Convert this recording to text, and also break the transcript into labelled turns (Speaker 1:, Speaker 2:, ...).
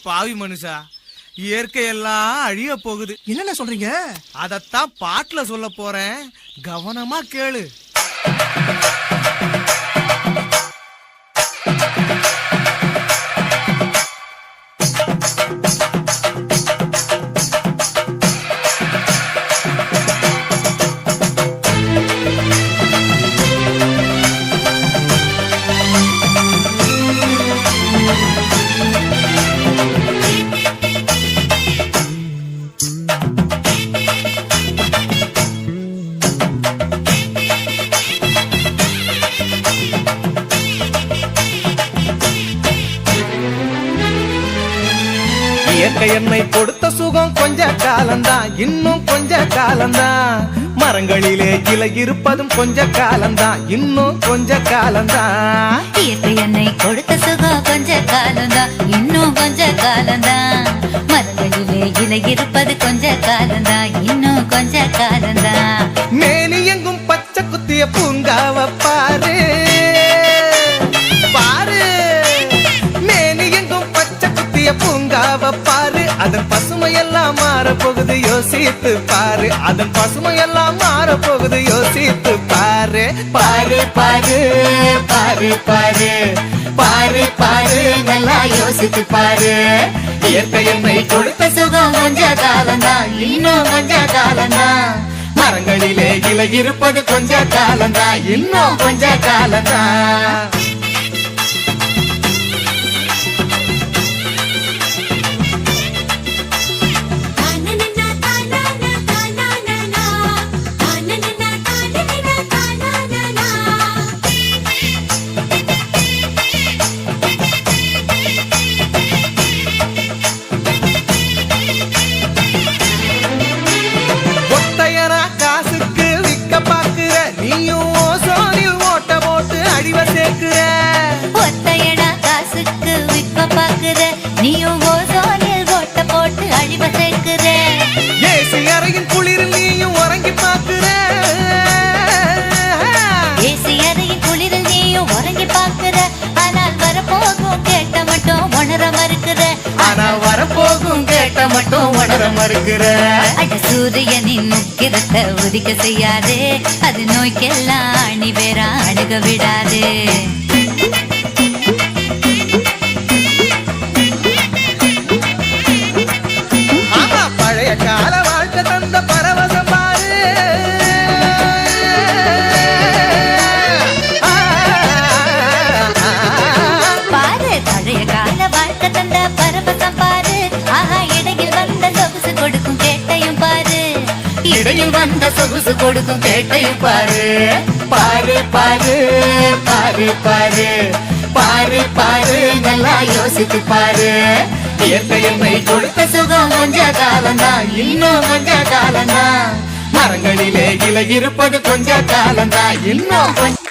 Speaker 1: பாவி மனுஷா, இயற்கை எல்லாம் அழிய போகுது.
Speaker 2: என்னென்ன சொல்றீங்க?
Speaker 1: அதத்தான் பாட்டுல சொல்ல போறேன், கவனமா கேளு. இயற்கை என்னை கொடுத்த சுகம் கொஞ்ச காலம்தான், இன்னும் கொஞ்ச காலம்தான். மரங்களிலே இலை இருப்பதும் கொஞ்ச காலம்தான், இன்னும் கொஞ்ச காலம்தான்.
Speaker 3: இயற்கை என்னை கொடுத்த சுகம் கொஞ்ச காலம்தான், இன்னும் கொஞ்ச காலம்தான். மரங்களிலே இலை இருப்பது கொஞ்ச காலம்தான், இன்னும் கொஞ்ச காலம்தான்.
Speaker 1: மேனி எங்கும் பச்சை குத்திய பூங்காவ பாரு பாரு, மேனி எங்கும் பச்சை குத்திய பூங்காவ பாரு. அதன் பசுமையெல்லாம் மாற போகுது, யோசித்து பாரு. அதன் பசுமையெல்லாம் மாற போகுது, யோசித்து பாரு.
Speaker 3: பாரு பாரு பாரு பாரு பாரு பாரு, நல்லா யோசித்து பாரு.
Speaker 1: இயற்கை என்னை
Speaker 3: கொடுத்த சுகம் கொஞ்ச காலம்தான், இன்னும் கொஞ்ச காலம்தான்.
Speaker 1: மரங்களிலே இலை இருப்பது கொஞ்ச காலம்தான், இன்னும் கொஞ்ச காலம்தான். காசுக்கு விக்க பாக்குற நீயும் ஓசோனில் ஓட்ட போட்டு அழிவ சேர்க்கிற.
Speaker 3: ஒத்தையடா காசுக்கு விற்க பாக்குற, நீயும் ஓசோனில் ஓட்ட போட்டு அழிவ சேர்க்கிற.
Speaker 1: ஏசி அறையின் குளிரில் நீயும் உறங்கி பாக்குற.
Speaker 3: ஏசி அறையின் குளிரில் நீயும் உறங்கி பாக்குற. ஆனால் வரப்போகும் கேட்ட மட்டும் உணர மறுக்கிற.
Speaker 1: ஆனா வரப்போகும் கேட்ட மட்டும் உணர மறுக்கிற.
Speaker 3: அட சூரியனின் முக்கிரத்தை உதிக்க செய்யாதே, அது நோய்க்கெல்லாம் அணி வேற அணுக விடாதே.
Speaker 1: ஆமா, பழைய கால வாழ்க்கை தந்த பரவசம் பாரு.
Speaker 3: பாரு பழைய கால வாழ்க்கை தந்த பரவசம் பாரு. ஆஹா, இடையில் வந்த சொகுசு கொடுக்கும் கேட்டையும் பாரு.
Speaker 1: இடையில் வந்த சொகுசு கொடுக்கும் கேட்டையும் பாரு. பாரு பாரு பாரு பாரு பாரு பாரு, நல்லா யோசித்து பாரு. இயற்கை என்னை கொடுத்த சுகம் கொஞ்ச காலம்தான், இன்னும் கொஞ்ச காலம்தான். மரங்களிலே இலை இருப்பது கொஞ்ச காலம்தான், இன்னும் கொஞ்ச